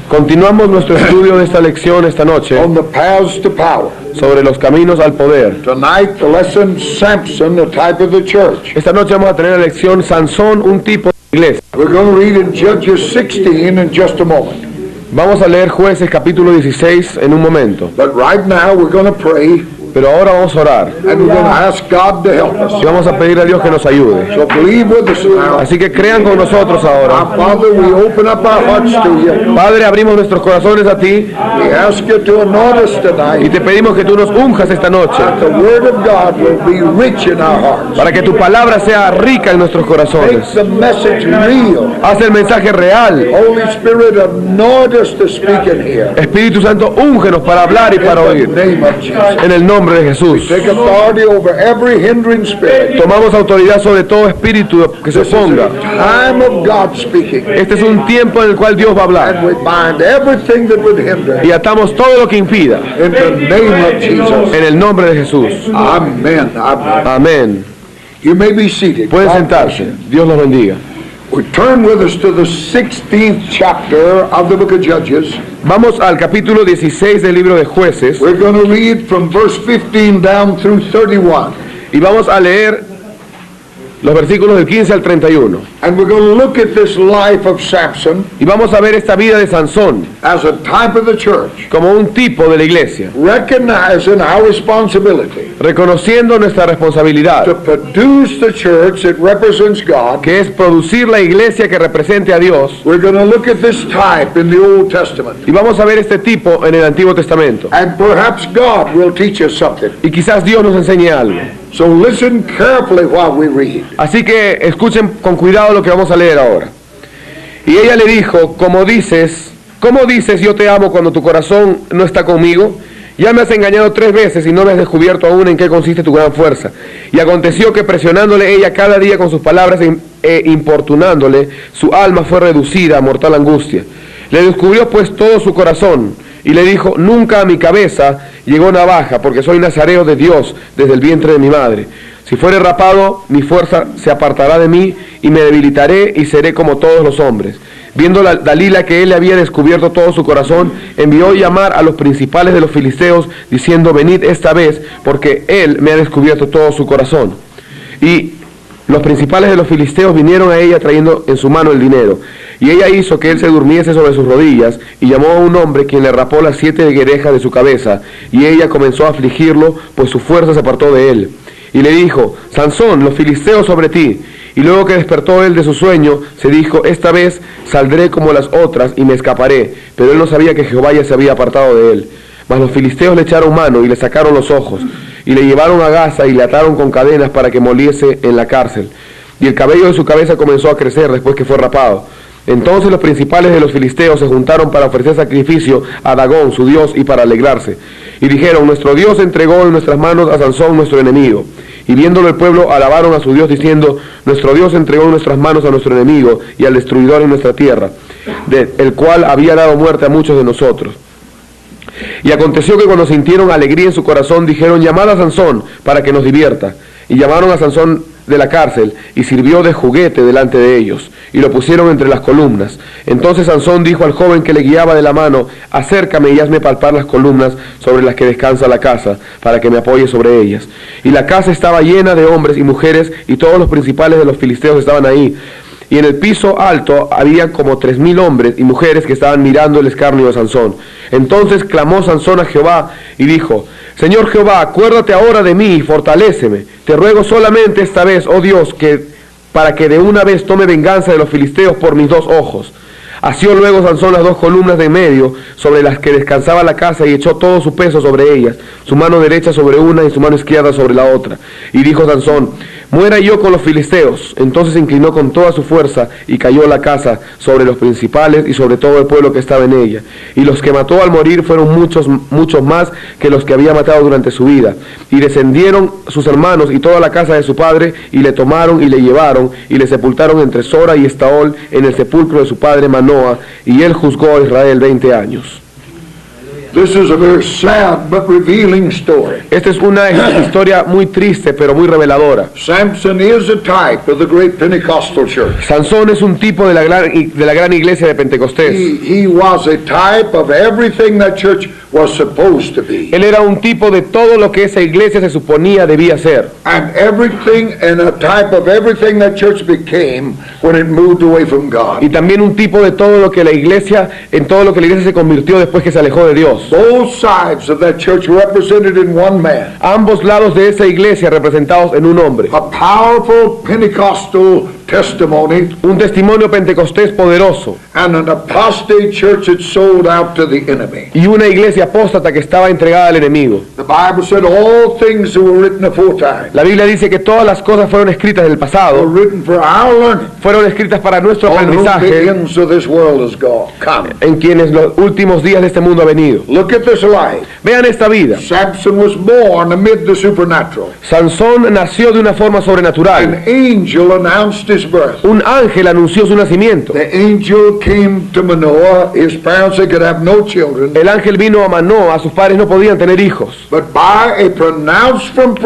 Continuamos nuestro estudio de esta lección esta noche on the paths to power. sobre los caminos al poder. Tonight, the lesson, Samson, the type of the church. Esta noche vamos a tener la lección Sansón, un tipo de iglesia. We're going to read in Judges 16 in just a moment. Vamos a leer Jueces capítulo 16 en un momento. But right now, we're going to pray, Pero ahora vamos a orar and we're going to ask God to help us. y vamos a pedir a Dios que nos ayude. So believe with us now. Así que crean con nosotros ahora. Our Father, we open up our hearts to you. Padre, abrimos nuestros corazones a ti We ask you to anoint us y tonight, te pedimos que tú nos unjas esta noche that the Word of God will be rich in our hearts. para que tu palabra sea rica en nuestros Make corazones. the message real. Haz el mensaje real. Holy Spirit, anoint us to speak in here. Espíritu Santo, úngenos para hablar y para In the oír. name of Jesus. En el nombre de Jesús. Take authority over every hindering spirit. Tomamos autoridad sobre todo espíritu que se This is a oponga. time of God speaking. Este es un tiempo en el cual Dios va a And hablar. we bind everything that would hinder. Y atamos todo lo que impida. In the name of Jesus. En el nombre de Jesús. Amen. Amen. Amén. You may be seated. Pueden God bless sentarse. you. Dios los bendiga. We turn with us to the 16th chapter of the book of Judges. Vamos al capítulo 16 del libro de Jueces We're going to read from verse 15 down through 31. y vamos a leer los versículos del 15 al 31. And we're going to look at this life of Samson Y vamos a ver esta vida de Sansón as a type of the church, como un tipo de la iglesia, recognizing our responsibility reconociendo nuestra responsabilidad, to produce the church that represents God. que es producir la iglesia que represente a Dios. We're going to look at this type in the Old Testament. Y vamos a ver este tipo en el Antiguo Testamento. And perhaps God will teach us something. Y quizás Dios nos enseñe algo. So listen carefully while we read. Así que escuchen con cuidado lo que vamos a leer ahora. Y ella le dijo, ¿cómo dices yo te amo cuando tu corazón no está conmigo? Ya me has engañado 3 veces y no me has descubierto aún en qué consiste tu gran fuerza. Y aconteció que presionándole ella cada día con sus palabras e importunándole, su alma fue reducida a mortal angustia. Le descubrió pues todo su corazón y le dijo, nunca a mi cabeza llegó navaja, porque soy nazareo de Dios desde el vientre de mi madre. Si fuere rapado, mi fuerza se apartará de mí y me debilitaré y seré como todos los hombres. Viendo Dalila que él le había descubierto todo su corazón, envió llamar a los principales de los filisteos, diciendo, venid esta vez, porque él me ha descubierto todo su corazón. Y los principales de los filisteos vinieron a ella trayendo en su mano el dinero. Y ella hizo que él se durmiese sobre sus rodillas, y llamó a un hombre quien le rapó las 7 guerejas de su cabeza, y ella comenzó a afligirlo, pues su fuerza se apartó de él. Y le dijo, Sansón, los filisteos sobre ti. Y luego que despertó él de su sueño, se dijo, esta vez saldré como las otras y me escaparé. Pero él no sabía que Jehová ya se había apartado de él. Mas los filisteos le echaron mano y le sacaron los ojos, y le llevaron a Gaza y le ataron con cadenas para que moliese en la cárcel. Y el cabello de su cabeza comenzó a crecer después que fue rapado. Entonces los principales de los filisteos se juntaron para ofrecer sacrificio a Dagón, su dios, y para alegrarse. Y dijeron, nuestro Dios entregó en nuestras manos a Sansón, nuestro enemigo. Y viéndolo el pueblo, alabaron a su Dios, diciendo, nuestro Dios entregó en nuestras manos a nuestro enemigo y al destruidor en nuestra tierra, el cual había dado muerte a muchos de nosotros. Y aconteció que cuando sintieron alegría en su corazón, dijeron, llamad a Sansón para que nos divierta. Y llamaron a Sansón de la cárcel, y sirvió de juguete delante de ellos, y lo pusieron entre las columnas. Entonces Sansón dijo al joven que le guiaba de la mano, acércame y hazme palpar las columnas sobre las que descansa la casa, para que me apoye sobre ellas. Y la casa estaba llena de hombres y mujeres, y todos los principales de los filisteos estaban ahí. Y en el piso alto había como 3,000 hombres y mujeres que estaban mirando el escarnio de Sansón. Entonces clamó Sansón a Jehová y dijo, Señor Jehová, acuérdate ahora de mí y fortaléceme. Te ruego solamente esta vez, oh Dios, para que de una vez tome venganza de los filisteos por mis 2 ojos. Asió luego Sansón las 2 columnas de en medio sobre las que descansaba la casa y echó todo su peso sobre ellas, su mano derecha sobre una y su mano izquierda sobre la otra. Y dijo Sansón, muera yo con los filisteos. Entonces se inclinó con toda su fuerza y cayó la casa sobre los principales y sobre todo el pueblo que estaba en ella. Y los que mató al morir fueron muchos más que los que había matado durante su vida. Y descendieron sus hermanos y toda la casa de su padre, y le tomaron y le llevaron, y le sepultaron entre Sora y Estaol en el sepulcro de su padre Manoa, y él juzgó a Israel 20 años. This is a very sad but revealing story. Esta es una historia muy triste pero muy reveladora. Samson is a type of the great Pentecostal church. Sansón es un tipo de la gran iglesia de Pentecostés. He was a type of everything that church was supposed to be. Él era un tipo de todo lo que esa iglesia se suponía debía ser. And a type of everything that church became when it moved away from God. Y también un tipo de todo lo que la iglesia se convirtió después que se alejó de Dios. Both sides of that church represented in one man. Ambos lados de esa iglesia representados en un hombre. A powerful Pentecostal testimony. Un testimonio pentecostés poderoso. And an apostate church that sold out to the enemy. Y una iglesia apóstata que estaba entregada al enemigo. The Bible said all things that were written aforetime. La Biblia dice que todas las cosas fueron escritas del pasado. Were written for our learning. Fueron escritas para nuestro aprendizaje. The ends of this world is come. En quienes los últimos días de este mundo ha venido. Look at this life. Vean esta vida. Samson was born amid the supernatural. Sansón nació de una forma sobrenatural. An angel announced his birth. Un ángel anunció su nacimiento. The angel came to Manoah. His parents, they could have no children. El ángel vino a Manoah, sus padres no podían tener hijos. But by a pronouncement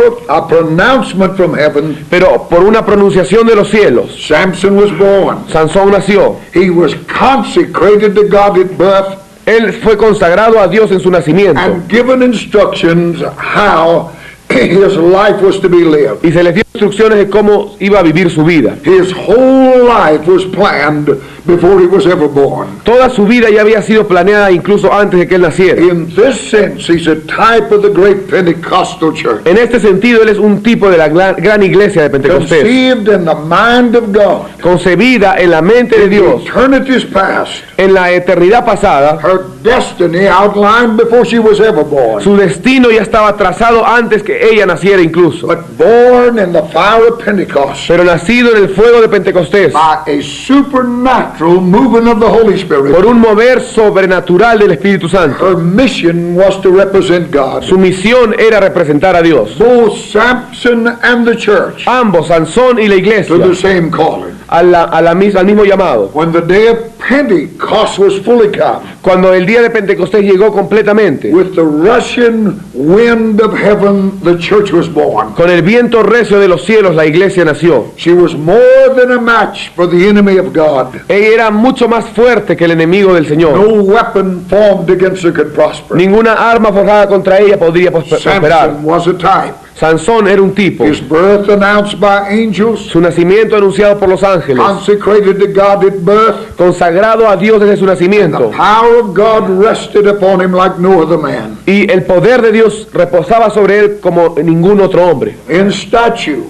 from heaven, pero por una pronunciación de los cielos, Samson was born. Sansón nació. He was consecrated to God at birth. Él fue consagrado a Dios en su nacimiento. And given instructions how his life was to be lived. Y se les dio instrucciones de cómo iba a vivir su vida. His whole life was planned before he was ever born. Toda su vida ya había sido planeada incluso antes de que él naciera. In this sense, he's a type of the great Pentecostal church. En este sentido, él es un tipo de la gran iglesia de Pentecostés. Conceived in the mind of God. Concebida en la mente de Dios. Eternity's past. En la eternidad pasada. Her destiny outlined before she was ever born. Su destino ya estaba trazado antes que ella naciera incluso. But born in the fire of Pentecost. Pero nacido en el fuego de Pentecostés. By a supernatural moving of the Holy Spirit. Por un mover sobrenatural del Espíritu Santo. Her mission was to represent God. Su misión era representar a Dios. Both Samson and the church. Ambos, Sansón y la iglesia. To the same calling. Al mismo llamado. When the day of Pentecost was fully come. Cuando el día de Pentecostés llegó completamente. With the rushing wind of heaven, the church was born. Con el viento recio de los cielos, la iglesia nació. She was more than a match for the enemy of God. Ella era mucho más fuerte que el enemigo del Señor. No weapon formed against her could prosper. Ninguna arma forjada contra ella podría prosperar. Samson was a type. Sansón era un tipo. His birth announced by angels. Su nacimiento anunciado por los ángeles. Consecrated to God at birth. Consagrado a Dios desde su nacimiento. The power of God rested upon him like no other man. Y el poder de Dios reposaba sobre él como ningún otro hombre. In stature.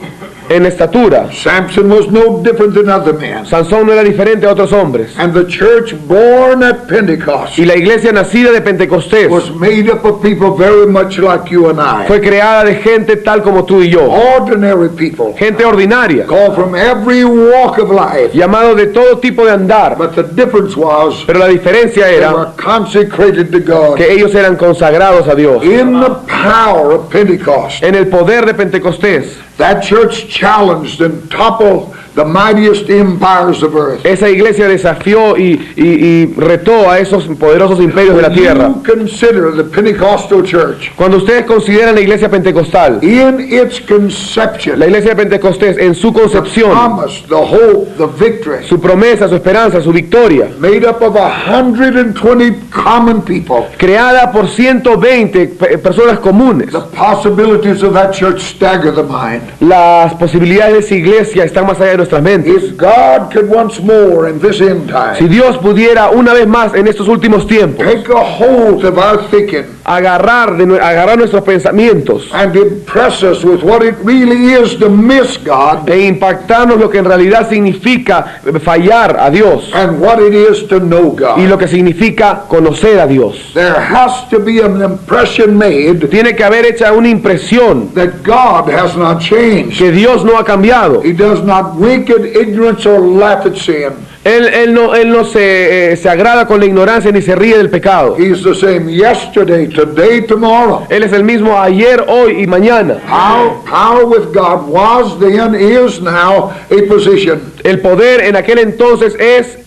En estatura. Samson was no different than other men. Sansón no era diferente a otros hombres. And the church born at Pentecost. Y la iglesia nacida de Pentecostés. Was made up of people very much like you and I. Fue creada de gente tal como tú y yo. Ordinary people. Gente ordinaria. Called from every walk of life. Llamado de todo tipo de andar. But the difference was. Pero la diferencia era. They were consecrated to God. Que ellos eran consagrados a Dios. In the power of Pentecost. En el poder de Pentecostés. That church challenged and toppled the mightiest empires of earth. Esa iglesia desafió y retó a esos poderosos imperios de la tierra. You consider the Pentecostal church. Cuando ustedes consideran la iglesia pentecostal, in its conception, la iglesia de Pentecostés en su concepción, the promise, the hope, the victory, su promesa, su esperanza, su victoria, made up of 120 common people, creada por 120 personas comunes. The possibilities of that church stagger the mind. Las posibilidades de esa iglesia están más allá de nuestras mentes. If God could once more in this end time, si Dios pudiera una vez más en estos últimos tiempos, take a hold of our thinking, agarrar nuestros pensamientos and impress us with what it really is to miss God e impactarnos lo que en realidad significa fallar a Dios and what it is to know God. y lo que significa conocer a Dios. There has to be an impression made Tiene que haber hecha una impresión that God has not changed. que Dios no ha cambiado. He does not wink at ignorance or laugh at sin. Él no se agrada con la ignorancia ni se ríe del pecado. He's the same yesterday, today, tomorrow. Él es el mismo ayer, hoy y mañana. Power with God was then, is now a position. El poder en aquel entonces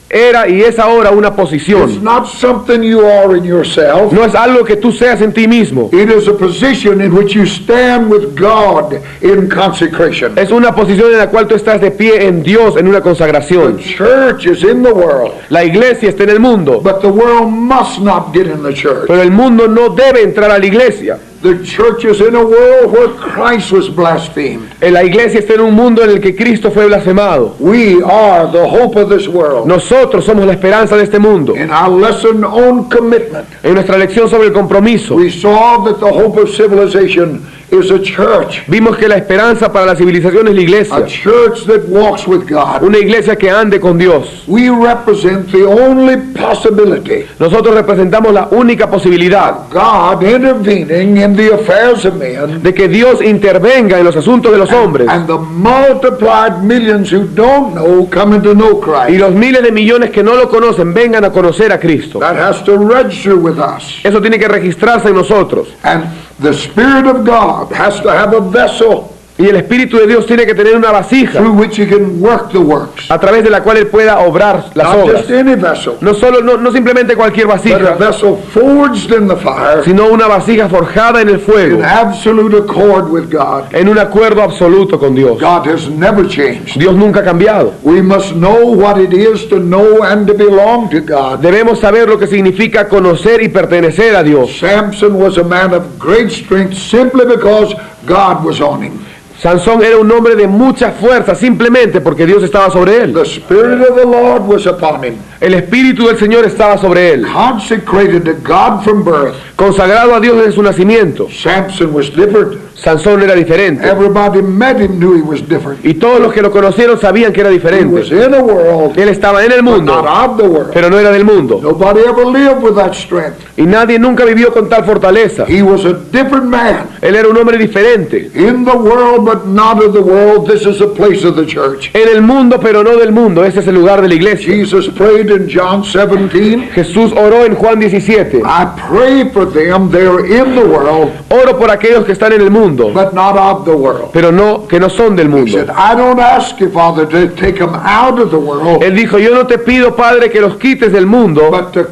era y es ahora una It's posición. not something you are in yourself. No es algo que tú seas en ti mismo. It is a position in which you stand with God in consecration. Es una posición en la cual tú estás de pie en Dios en una The consagración. church is in the world, La iglesia está en el mundo, but the world must not get in the church. pero el mundo no debe entrar a la iglesia. The church is in a world where Christ was blasphemed. La iglesia está en un mundo en el que Cristo fue blasfemado. We are the hope of this world. Nosotros somos la esperanza de este mundo. In our lesson on commitment, En nuestra lección sobre el compromiso, we saw that the hope of civilization is a church. vimos que la esperanza para la civilización es la A iglesia. church that walks with God. Una iglesia que ande con Dios. We represent the only possibility Nosotros representamos la única posibilidad God intervening in the affairs of men de que Dios intervenga en los asuntos de los hombres and the multiplied millions who don't know coming to know y Christ. los miles de millones que no lo conocen vengan a conocer a Cristo. That has to register with us. Eso tiene que registrarse en nosotros. And the Spirit of God has to have a vessel Y el Espíritu de Dios tiene que tener una vasija through which he can work the works. a través de la cual Él pueda obrar las Not obras. just any vessel, No simplemente cualquier but a vasija, vessel forged in the fire sino una vasija forjada en el fuego, in absolute accord with God. en un acuerdo absoluto con Dios. God has never changed. Dios nunca ha cambiado. We must know what it is to know and to belong to God. Debemos saber lo que significa conocer y pertenecer a Dios. Samson was a man of great strength simply because God was on him. Sansón era un hombre de mucha fuerza simplemente porque Dios estaba sobre él. The Spirit of the Lord was upon him. El Espíritu del Señor estaba sobre él. Consecrated to God from birth. Consagrado a Dios desde su nacimiento. Samson was different. Sansón era diferente. Everybody met him knew he was different. Y todos los que lo conocieron sabían que era He was diferente. in a world, Él estaba en el but not mundo, of the world. pero no era del mundo. Nobody ever lived with that strength. Y nadie nunca vivió con tal fortaleza. He was a different man. Él era un hombre diferente. In the world, but not of the world. This is the place of the church. En el mundo, pero no del mundo. Ese es el lugar de la iglesia. Jesus prayed in John 17. Jesús oró en Juan 17. I pray for them. They're in the world, Oro por aquellos que están en el mundo, but not of the world. pero que no son del He mundo. said, I don't ask you, Father, to take them out of the world, Él dijo, yo no te pido, Padre, que los quites del mundo, but to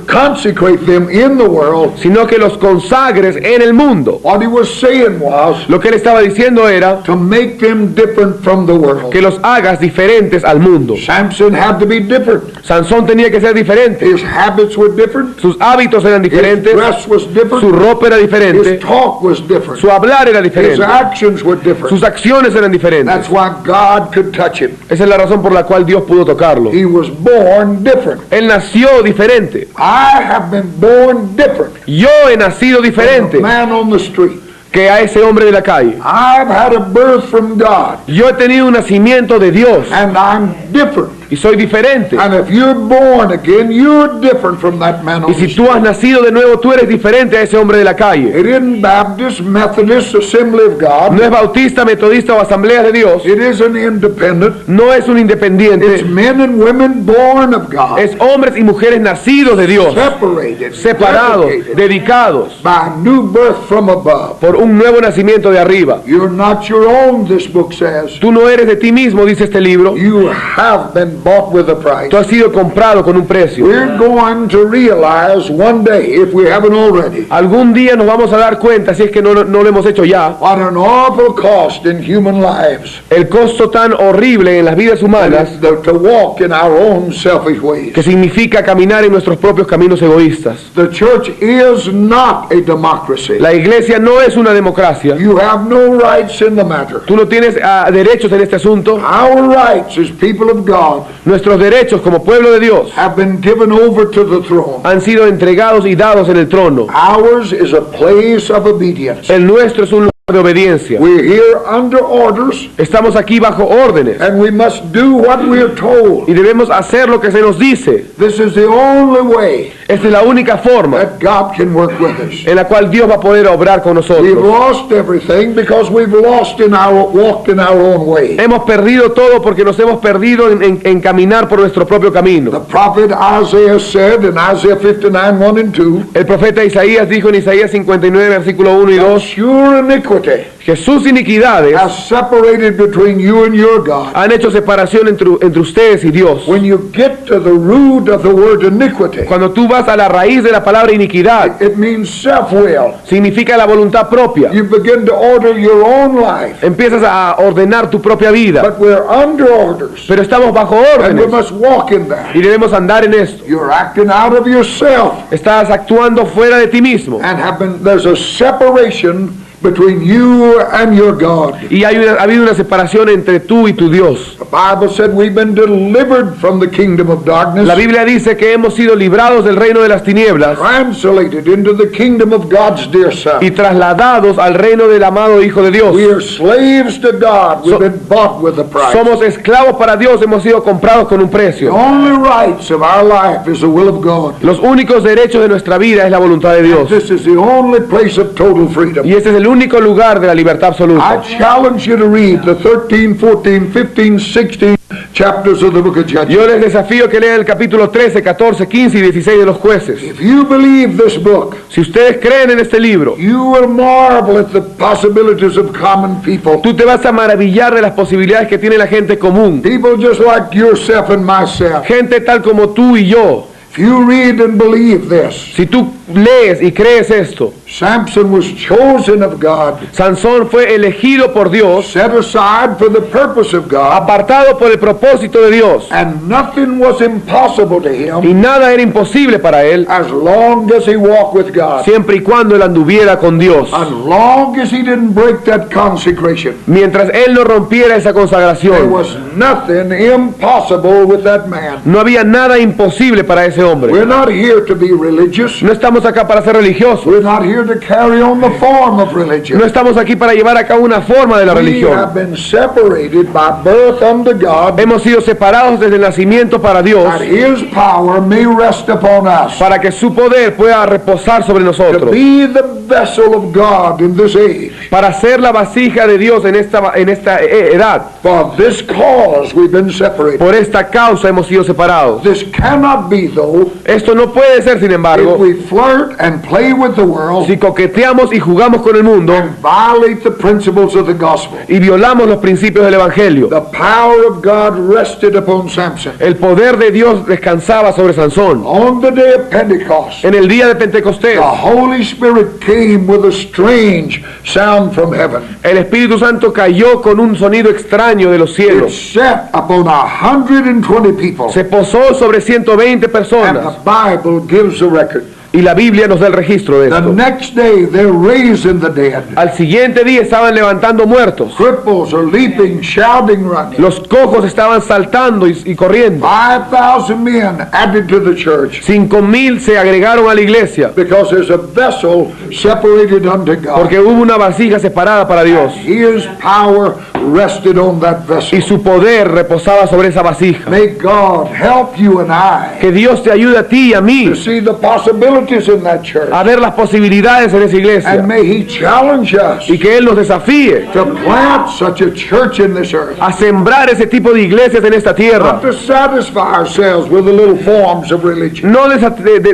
consecrate them in the world. sino que los consagres en el mundo. What he was saying was Lo que él estaba diciendo era to make them different from the world. que los hagas diferentes al mundo. Samson had to be different. Sansón tenía que ser diferente. His habits were different. Sus hábitos eran His diferentes, dress was su different. ropa era His diferente, talk was different. su hablar era His diferente, actions were different. sus acciones eran diferentes. That's why God could touch him. Esa es la razón por la cual Dios pudo tocarlo. He was born different. Él nació diferente. I have been born different Yo he nacido from the diferente man on the street. que a ese hombre de la calle. I've had a birth from God, Yo he tenido un nacimiento de Dios and I'm different. y soy diferente. And if you're born again, you're different from that man on Y the si street. tú has nacido de nuevo, tú eres diferente a ese hombre de la calle. It isn't Baptist, Methodist, Assembly of God. No es bautista, metodista o asamblea de Dios. It isn't independent. No es un It's independiente. men and women born of God, Es hombres y mujeres nacidos de Dios, separated, separados, dedicated dedicados by a new birth from above. por un nuevo nacimiento de arriba. You're not your own, this book says. Tú no eres de ti mismo, dice este libro. You have been bought with a price. Tú has sido comprado con un precio. We're going to realize one day, if we haven't already, Algún día nos vamos a dar cuenta, si es que no lo hemos hecho ya, what an awful cost in human lives el costo tan horrible en las vidas humanas to walk in our own selfish ways. que significa caminar en nuestros propios caminos egoístas. The church is not a democracy. La iglesia no es una democracia. You have no rights in the matter. Tú no tienes derechos en este asunto. Our rights as people of God God Nuestros derechos como pueblo de Dios have been given over to the throne. han sido entregados y dados en el trono. Ours is a place of obedience. El nuestro es un lugar de obediencia. We're here under orders, Estamos aquí bajo órdenes and we must do what we're told. y debemos hacer lo que se nos dice. This is the only way Esta es la única forma that God can work with us. en la cual Dios va a poder obrar con We've nosotros. lost everything because we've walked in our own way. Hemos perdido todo porque nos hemos perdido en caminar por nuestro propio The camino. prophet Isaiah said in Isaiah 59, 1 and 2, El profeta Isaías dijo en Isaías 59, versículo 1 y 2, "Your iniquity que sus iniquidades has separated between you and your God." han hecho separación entre ustedes y Dios. When you get to the root of the word iniquity, Cuando tú vas a la raíz de la palabra iniquidad, it means self-will. significa la voluntad propia. You begin to order your own life. Empiezas a ordenar tu propia vida, But we're under orders, pero estamos bajo and we órdenes must walk in that. y debemos andar en esto. You're acting out of yourself, Estás actuando fuera de ti mismo and there's a separation between you and your God. y ha habido una separación entre tú y tu Dios. The Bible said we've been delivered from the kingdom of darkness, La Biblia dice que hemos sido librados del reino de las tinieblas translated into the kingdom of God's dear Son. y trasladados al reino del amado Hijo de Dios. We are slaves to God. We've been bought with a price. Somos esclavos para Dios, hemos sido comprados con un The precio. only rights of our life is the will of God. Los únicos derechos de nuestra vida es la voluntad de Dios. This is the only place of total freedom. Y este es el único lugar de la libertad I absoluta. challenge you to read the 13, 14, 15, 16 chapters of the book of Judges. Yo les desafío que lean el capítulo 13, 14, 15 y 16 de los jueces. If you believe this book, Si ustedes creen en este libro, you will marvel at the possibilities of common people. tú te vas a maravillar de las posibilidades que tiene la gente común. People just like yourself and myself. Gente tal como tú y yo. If you read and believe this, Si tú lees y crees esto, Samson was chosen of God, Sansón fue elegido por Dios, set aside for the purpose of God, apartado por el propósito de Dios, and nothing was impossible to y him nada era imposible para él, as long as he walked with God, siempre y cuando él anduviera con Dios. as long as he didn't break that consecration. Mientras él no rompiera esa There consagración, was nothing impossible with that man. no había nada imposible para ese hombre. We're not here to be religious. No estamos acá para ser religiosos. We're not here to carry on the form of No religion. estamos aquí para llevar a cabo una forma de la We religión. have been separated by birth unto God, Hemos sido separados desde el nacimiento para Dios, that His power may rest upon us, para que su poder pueda reposar sobre to nosotros, be the vessel of God in this age. para ser la vasija de Dios en esta edad. For this cause we've been separated. Por esta causa hemos sido separados. This cannot be, though, Esto no puede ser, sin if embargo, we flirt and play with the world si coqueteamos y jugamos con el mundo and violate the principles of the gospel. y violamos los principios del Evangelio. The power of God rested upon Samson. El poder de Dios descansaba sobre Sansón. On the day of Pentecost, En el día de Pentecostés, the Holy Spirit came with a strange sound from heaven. el Espíritu Santo cayó con un sonido extraño de los It cielos. set upon 120 people. Se posó sobre 120 And personas. the Bible gives a record. Y la Biblia nos da el registro de The esto. next day, they're raising the dead. Al siguiente día estaban levantando muertos. Cripples are leaping, shouting, running. Los cojos estaban saltando y corriendo. 5,000 men added to the church 5,000 se agregaron a la iglesia because there's a vessel separated unto God. porque hubo una vasija separada para Dios. His power rested on that Y vessel. su poder reposaba sobre esa vasija. May God help you and I Que Dios te ayude a ti y a mí to see the possibilities in that church. a ver las posibilidades en esa iglesia. And may He challenge us Y que Él nos desafíe to plant such a church in this earth. a sembrar ese tipo de iglesias en esta tierra. Not to satisfy ourselves with the little forms of religion. No de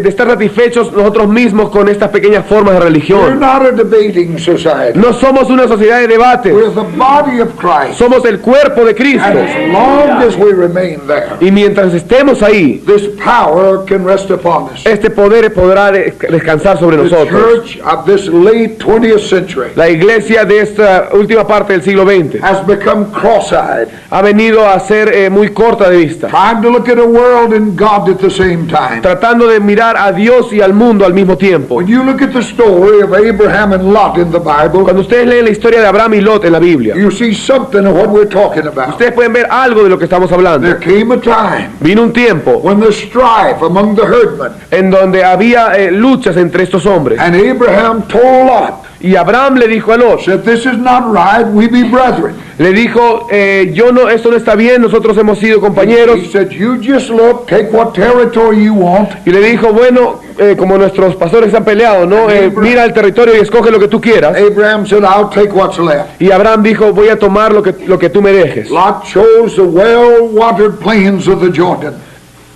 estar satisfechos nosotros mismos con estas pequeñas formas de We're religión. not a debating society. No somos una sociedad de debate. We're the body of Christ. Somos el cuerpo de Cristo. And as long as we remain there, Y mientras estemos ahí, this power can rest upon us. este poder podrá descansar sobre The nosotros. church of this late 20th century La iglesia de esta última parte del siglo XX has become cross-eyed, ha venido a ser muy corta de vista, trying to look at a world and God at the same time. tratando de mirar a Dios y al mundo al mismo tiempo. When you look at the story of Abraham and Lot in the Bible, Cuando ustedes leen la historia de Abraham y Lot en la Biblia, you see something of what we're talking about. Ustedes pueden ver algo de lo que estamos hablando. There came a time Vino un tiempo when the strife among the herdmen, en donde había luchas entre estos hombres. and Abraham told Lot, Y Abraham le dijo a Lot, said, this is not right, we be brethren. le dijo, esto no está bien, nosotros hemos sido compañeros. He said, you just look, take what territory you want. Y le dijo, bueno, como nuestros pastores han peleado, ¿no? Mira el territorio y escoge lo que tú quieras. Abraham said, I'll take what's left. Y Abraham dijo, voy a tomar lo que tú me dejes. Lot chose the well-watered plains of the Jordan.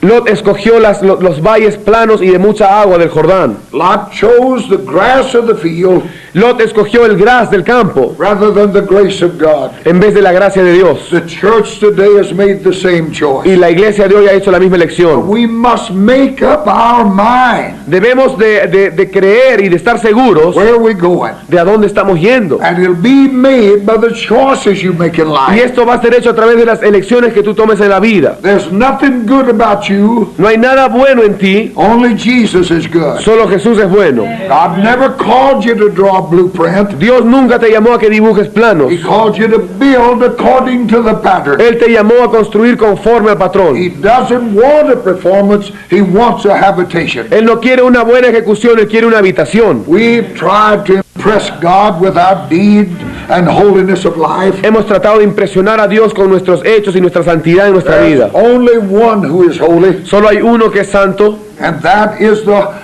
Lot escogió los valles planos y de mucha agua del Jordán. Lot chose the grass of the field Lot escogió el gras del campo rather than the grace of God. en vez de la gracia de Dios. The church today has made the same choice. Y la iglesia de hoy ha hecho la misma elección. We must make up our mind. Debemos de creer y de estar seguros Where are we going? de a dónde estamos yendo. And it'll be made by the choices you make in Y life. esto va a ser hecho a través de las elecciones que tú tomes en la vida. There's nothing good about you. No hay nada bueno en ti, Only Jesus is good. solo Jesús es bueno. God never called you to draw a blueprint. Dios nunca te llamó a que dibujes planos. He called you to build according to the pattern. Él te llamó a construir conforme al patrón. He doesn't want a performance, he wants a habitation. Él no quiere una buena ejecución, Él quiere una habitación. We've tried to impress God with our deed and holiness of life. Hemos tratado de impresionar a Dios con nuestros hechos y nuestra santidad en nuestra There's vida. only one who is holy, Solo hay uno que es santo and that is the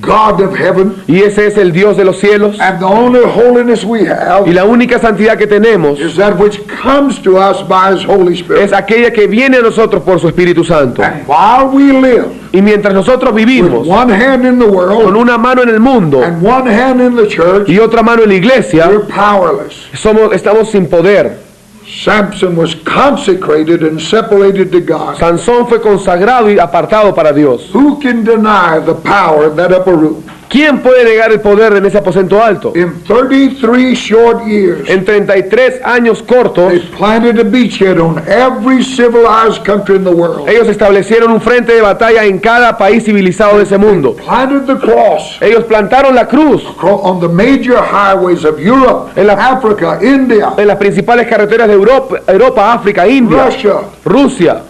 God of heaven. y ese es el Dios de los cielos. And the only holiness we Y have la única santidad que tenemos is that which comes to us by his Holy es Spirit. aquella que viene a nosotros por su Espíritu Santo. And while we live Y mientras nosotros with vivimos one hand in the con world una mano en el mundo and one hand in the church, y otra mano en la iglesia, we're powerless. estamos sin poder. Samson was consecrated and separated to God. Sansón fue consagrado y apartado para Dios. Who can deny the power in that upper room? ¿Quién puede negar el poder en ese aposento alto? In 33 short years, En 33 años cortos, they planted a beachhead on every civilized country in the world. ellos establecieron un frente de batalla en cada país civilizado de ese mundo. Planted the cross Ellos plantaron la cruz on the major highways of Europe, En la- Africa, India, en las principales carreteras de Europa, África, India, Russia. Rusia.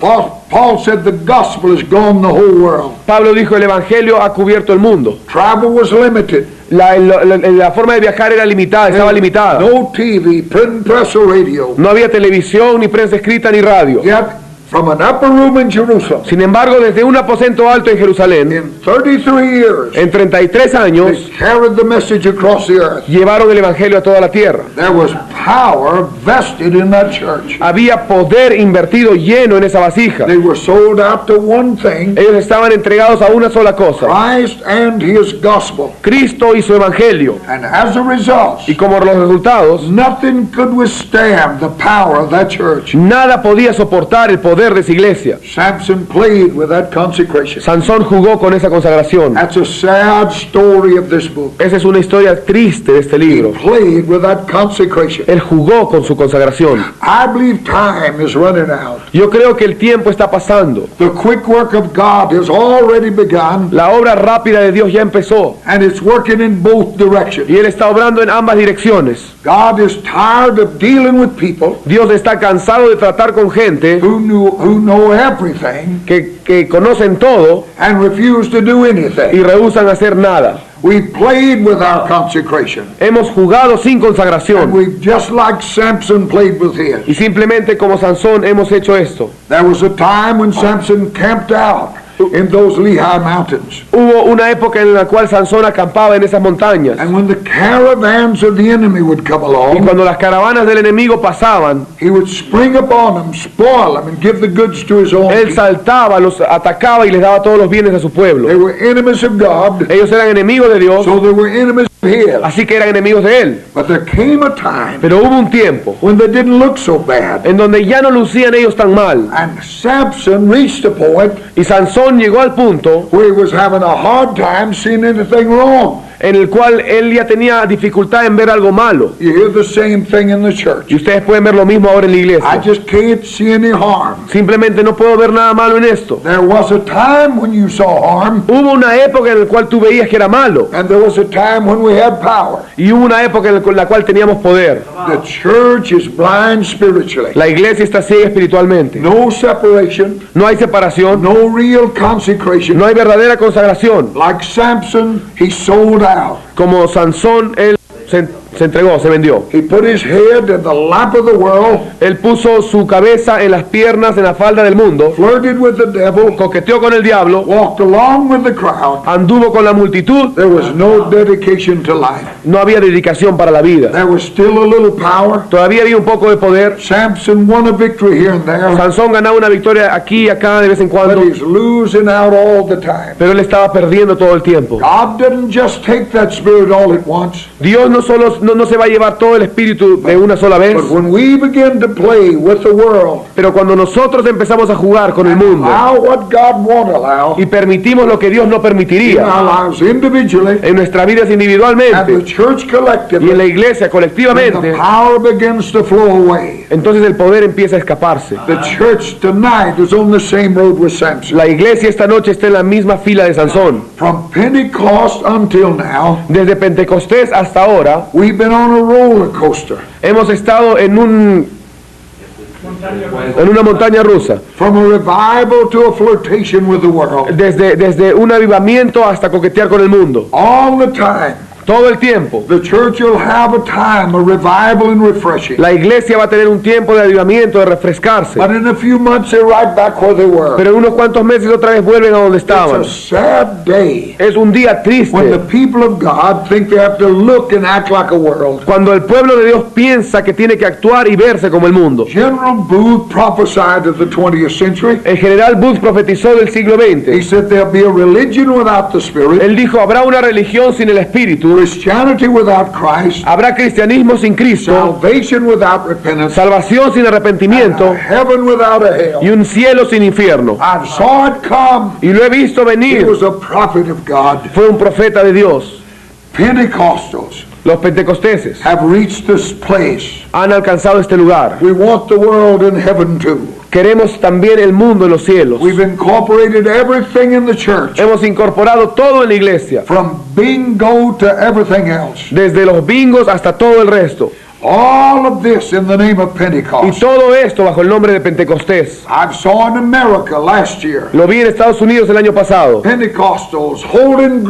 Paul said the gospel has gone the whole world. Pablo dijo, el evangelio ha cubierto el mundo. Travel was limited. La forma de viajar era limitada, estaba limitada. No TV, print, press, or radio. No había televisión, ni prensa escrita, ni radio. Yet, from an upper room in Jerusalem, Sin embargo, desde un aposento alto en Jerusalén, in 33 years, en 33 años, they carried the message across the earth. llevaron el evangelio a toda la tierra. There was power vested in that church. Había poder invertido lleno en esa vasija. They were sold out to one thing, Ellos estaban entregados a una sola cosa, Christ and his gospel. Cristo y su evangelio. And as a result, Y como los resultados, nothing could withstand the power of that church. nada podía soportar el poder de esa iglesia. Samson played with that consecration. Sansón jugó con esa consagración. That's a sad story of this book. Esa es una historia triste de este He libro. played with that consecration. Él jugó con su consagración. I believe time is running out. Yo creo que el tiempo está pasando. The quick work of God has already begun, La obra rápida de Dios ya empezó. and it's working in both directions. Y Él está obrando en ambas direcciones. God is tired of dealing with people Dios está cansado de tratar con gente who know everything que conocen todo and refuse to do y anything. rehúsan hacer nada. We played with our consecration, Hemos jugado sin and consagración. we just like Samson played with Y his. simplemente como Sansón hemos hecho esto. There was a time when Samson camped out in those Lehi mountains, Hubo una época en la cual Sansón acampaba en esas montañas. and when the caravans of the enemy would come Y along, cuando las caravanas del enemigo pasaban, he would spring upon them, spoil them, and give the goods to his own Él people. saltaba, los atacaba y les daba todos los bienes a su pueblo. They were enemies of God, Ellos eran enemigos de Dios, so they were enemies of his. así que eran enemigos de Él. But there came a time Pero hubo un tiempo when they didn't look so bad. en donde ya no lucían ellos tan mal. And Samson reached a point Y Sansón llegó al punto where he was having a hard time seeing anything wrong. en el cual él ya tenía dificultad en ver algo malo. You hear the same thing in the church. Y ustedes pueden ver lo mismo ahora en la I iglesia. just can't see any harm. Simplemente no puedo ver nada malo en esto. There was a time when you saw harm, Hubo una época en la cual tú veías que era malo. and there was a time when we had power. Y hubo una época en la cual teníamos poder. The church is blind spiritually. La iglesia está ciega espiritualmente. No separation, No hay separación, no real consecration. no hay verdadera consagración. Like Samson, he sold out. Como Sansón, él se entregó, se vendió. He put his head in the lap of the world, Él puso su cabeza en las piernas, en la falda del mundo, flirted with the devil, coqueteó con el diablo, walked along with the crowd. anduvo con la multitud. There was no dedication to life. No había dedicación para la vida. There was still a little power. Todavía había un poco de poder. Samson won a victory here and there, Sansón ganaba una victoria aquí y acá de vez en but cuando, he's losing out all the time. pero él estaba perdiendo todo el tiempo. God didn't just take that spirit all at once, Dios no solo no se va a llevar todo el espíritu de una sola vez, but when we begin to play with the world, pero cuando nosotros empezamos a jugar con el mundo allow what God won't allow y permitimos lo que Dios no in permitiría our lives individually en nuestras vidas and the individualmente church y en collectively, la iglesia then colectivamente, the power begins to flow away. entonces el poder empieza a escaparse. The church tonight is on the same road with Samson. La iglesia esta noche está en la misma fila de Sansón. From Pentecost until now, Desde Pentecostés hasta ahora we've been on a roller coaster. hemos estado en una montaña rusa, From a revival to a flirtation with the world. desde un avivamiento hasta coquetear con el mundo. All the time, Todo el tiempo. the church will have a time, a revival and refreshing. La iglesia va a tener un tiempo de avivamiento, de refrescarse. But in a few months, they're right back where they were. Pero en unos cuantos meses otra vez vuelven a donde It's a estaban. sad day Es un día when the triste people of God think they have to look and act like a world. cuando el pueblo de Dios piensa que tiene que actuar y verse como el mundo. General Booth prophesied of the 20th century. El general Booth profetizó del siglo He XX. said there'll be a religion without the Spirit, Él dijo, habrá una religión sin el Espíritu, Christianity without Christ, habrá cristianismo sin Cristo, salvation without repentance, salvación sin a arrepentimiento heaven without a hell. y un cielo sin infierno. I saw it come. Y lo he visto He venir. was a prophet of God. Fue un profeta de Dios. Pentecostals Los pentecosteses have reached this place. han alcanzado este lugar. We want the world in heaven too. Queremos también el mundo en los cielos. We've incorporated everything in the church, Hemos incorporado todo en la iglesia, from bingo to everything else. desde los bingos hasta todo el resto. All of this in the name of Y Pentecost. todo esto bajo el nombre de Pentecostés. I saw in America last year Lo vi en Estados Unidos el año pasado. Pentecostals holding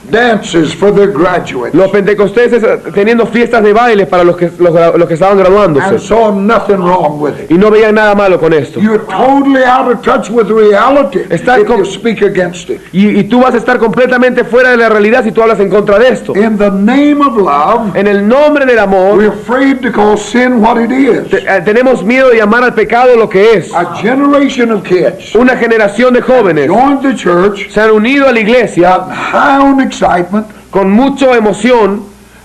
dances for their graduates, Los pentecosteses teniendo fiestas de baile para los que estaban and graduándose. saw nothing wrong with it. Y no veían nada malo con esto. You're totally out of touch with reality Está if com- you speak against it. Y tú vas a estar completamente fuera de la realidad si tú hablas en contra de esto. In the name of love, En el nombre del amor, we're afraid to call sin what it is. tenemos miedo de llamar al pecado lo que es. A generation of kids Una generación de jóvenes joined the church, se han unido a la iglesia high on excitement, con mucha emoción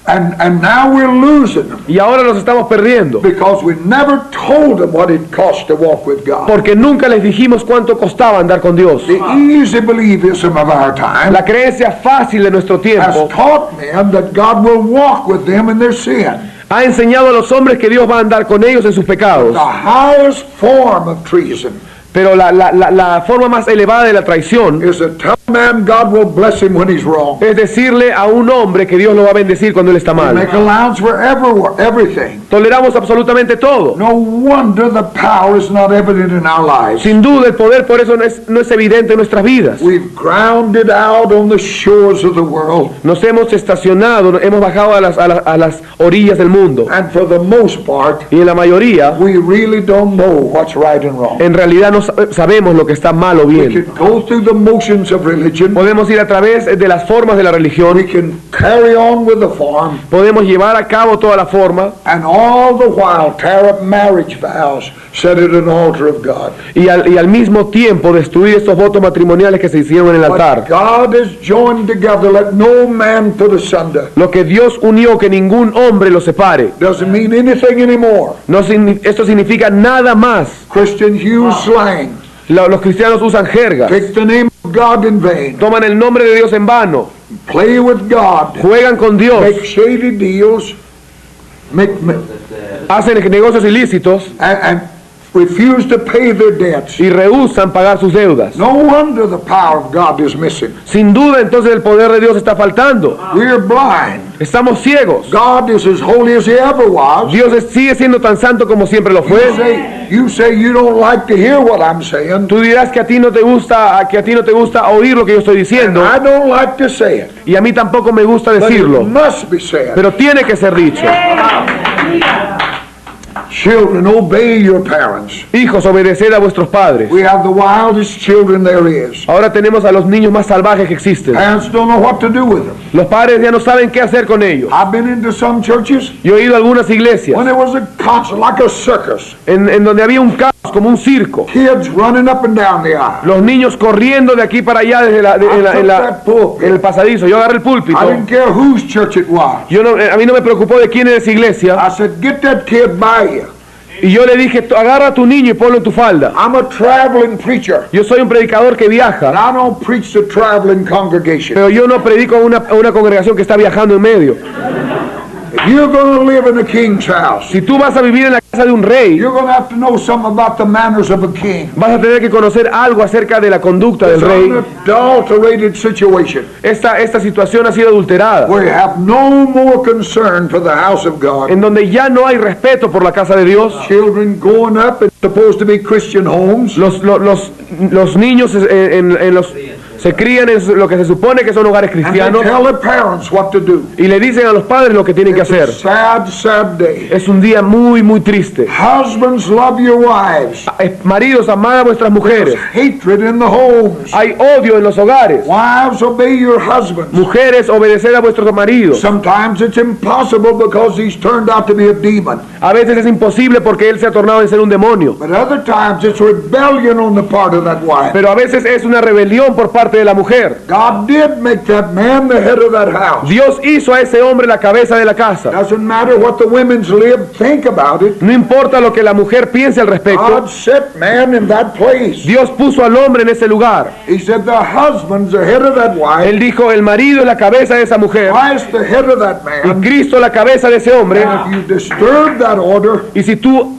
and now we're losing them y ahora los estamos perdiendo because we never told them what it cost to walk with God. porque nunca les dijimos cuánto costaba andar con Dios. The easy believism of our time La creencia fácil de nuestro has tiempo taught men that God will walk with them in their sin. ha enseñado a los hombres que Dios va a andar con ellos en sus pecados. The highest form of treason Pero la forma más elevada de la traición is to tell a man God will bless him when he's wrong. es decirle a un hombre que Dios lo va a bendecir cuando él está mal. Make allowance for everything. Toleramos absolutamente todo. No wonder the power is not evident in our lives. Sin duda el poder por eso no es evidente en nuestras vidas. We've grounded out on the shores of the world, Nos hemos estacionado, hemos bajado a las orillas del mundo. and for the most part, Y en la mayoría, we really don't know what's right and wrong. en realidad no sabemos lo que está mal o We bien. can go through the motions of religion. Podemos ir a través de las formas de la We religión. can carry on with the form, Podemos llevar a cabo toda la forma. and all the while tear up marriage vows set at an altar of God. Y al mismo tiempo destruir estos votos matrimoniales que se hicieron en el What altar. God has joined together, let no man put asunder. Lo que Dios unió, que ningún hombre lo separe. Doesn't mean anything anymore. Esto significa nada más. Christians use slang. Los cristianos usan jergas. Take the name of God in vain. Toman el nombre de Dios en vano. Play with God. Juegan con Dios. Make shady deals. Hacen negocios ilícitos. And refuse to pay their debts. y rehúsan pagar sus deudas. No wonder the power of God is missing. Sin duda, entonces el poder de Dios está faltando. We're blind. Estamos ciegos. God is as holy as he ever was. Dios sigue siendo tan santo como siempre lo fue. You say you don't like to hear what I'm saying. Tú dirás que a ti no te gusta oír lo que yo estoy diciendo, I don't like to say it. y a mí tampoco me gusta But it decirlo, must be said. pero tiene que ser dicho. Children, obey your parents. Hijos, obedeced a vuestros padres. We have the wildest children there is. Ahora tenemos a los niños más salvajes que existen. Parents don't know what to do with them. Los padres ya no saben qué hacer con ellos. I've been into some churches Yo he ido a algunas iglesias when there was a concert, like a circus. en donde había un caos, como un circo. Kids running up and down the aisle. Los niños corriendo de aquí para allá desde en el pasadizo. Yo agarré el púlpito. I didn't care whose church it was. A mí no me preocupó de quién era esa iglesia. I said, get that kid by you. Y yo le dije, agarra a tu niño y ponlo en tu falda. I'm a traveling preacher. Yo soy un predicador que And viaja, I don't preach to traveling congregation. pero yo no predico a una congregación que está viajando en medio. If you're going to live in a king's house, Si tú vas a vivir en la casa de un rey, you're going to have to know something about the manners of a king. vas a tener que conocer algo acerca de la conducta del It's rey. an adulterated situation Esta situación ha sido adulterada, where you have no more concern for the house of God. en donde ya no hay respeto por la casa de Dios. Children growing up in supposed to be Christian homes. Los niños se crían en lo que se supone que son hogares And they cristianos tell their parents what to do. y le dicen a los padres lo que tienen que It's a hacer. sad, sad day. Es un día muy, muy triste. Husbands, love your wives. Maridos, amad a vuestras mujeres. Hatred in the homes. Hay odio en los hogares. Wives, obey your husbands. Mujeres, obedeced a vuestros maridos. Sometimes it's impossible because he's turned out to be a demon. A veces es imposible porque él se ha tornado en ser un demonio. But other times it's rebellion on the part of that wife. Pero a veces es una rebelión por parte de la mujer. God did make that man the head of that house. Dios hizo a ese hombre la cabeza de la casa. Doesn't matter what the women's live, think about it. No importa lo que la mujer piense al respecto. God set man in that place. Dios puso al hombre en ese lugar. He said the husband's the head of that wife. Él dijo, el marido es la cabeza de esa mujer Christ the head of that y man. Cristo la cabeza de ese hombre. And if you disturb that order, Y si tú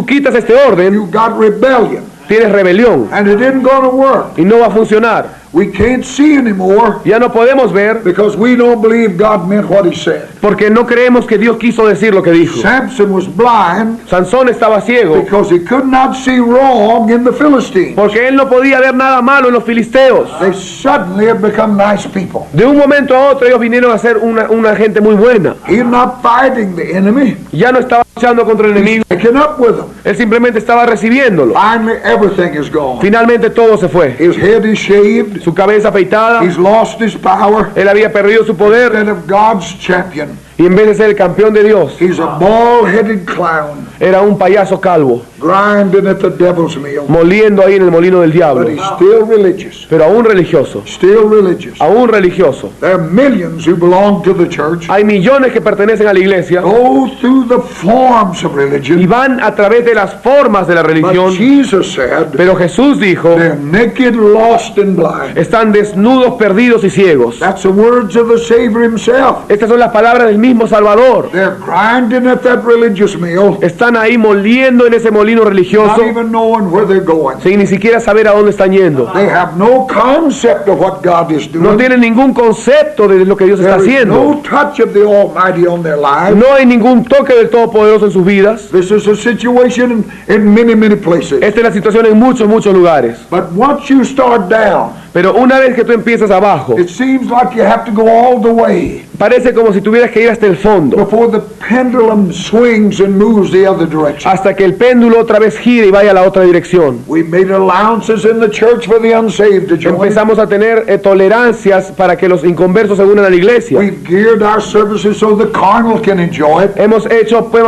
quitas este orden, you got rebellion. tienes rebelión And it isn't going to work. y no va a funcionar. We can't see anymore Ya no podemos ver because we don't believe God meant what he said. porque no creemos que Dios quiso decir lo que dijo. Samson was blind Sansón estaba ciego because he could not see wrong in the Philistines. porque él no podía ver nada malo en los filisteos. They suddenly have become nice people. De un momento a otro ellos vinieron a ser una gente muy buena. He's not fighting the enemy. Ya no estaba luchando contra el enemigo, He's picking up with them. él simplemente estaba recibiéndolo. Finally, everything is gone. Finalmente todo se fue. His head is shaved. Su cabeza afeitada, He's lost his power. él había perdido su poder Instead of God's champion, y en vez de ser el campeón de Dios, he's a bald-headed clown era un payaso calvo, grinding at the devil's mill. moliendo ahí en el molino del diablo. But he's still religious. Pero aún religioso, Still religious. aún religioso. There are millions who belong to the church. Hay millones que pertenecen a la iglesia Go through the forms of y religion. van a través de las formas de la But religión. Jesus said, Pero Jesús dijo, they're naked, lost, and blind. están desnudos, perdidos y ciegos. That's the words of the Savior himself. Estas son las palabras del mismo Salvador. They're grinding at that religious mill, Están ahí moliendo en ese molino religioso not even knowing where they're going. sin ni siquiera saber a dónde están yendo. They have no concept of what God is No doing. tienen ningún concepto de lo que Dios está There is haciendo. no touch of the Almighty on their lives. No hay ningún toque del Todopoderoso en sus vidas. This is a situation in many, many places. Esta es la situación en muchos, muchos lugares. But once you start down, Pero una vez que tú empiezas abajo, it seems like you have to go all the way parece como si tuvieras que ir hasta el fondo, before the pendulum swings and moves the other direction. hasta que el péndulo otra vez gire y vaya a la otra dirección. We made allowances in the church for the unsaved to join. Empezamos a tener tolerancias para que los inconversos se unan a la iglesia. We've geared our services so the carnal can enjoy it. Hemos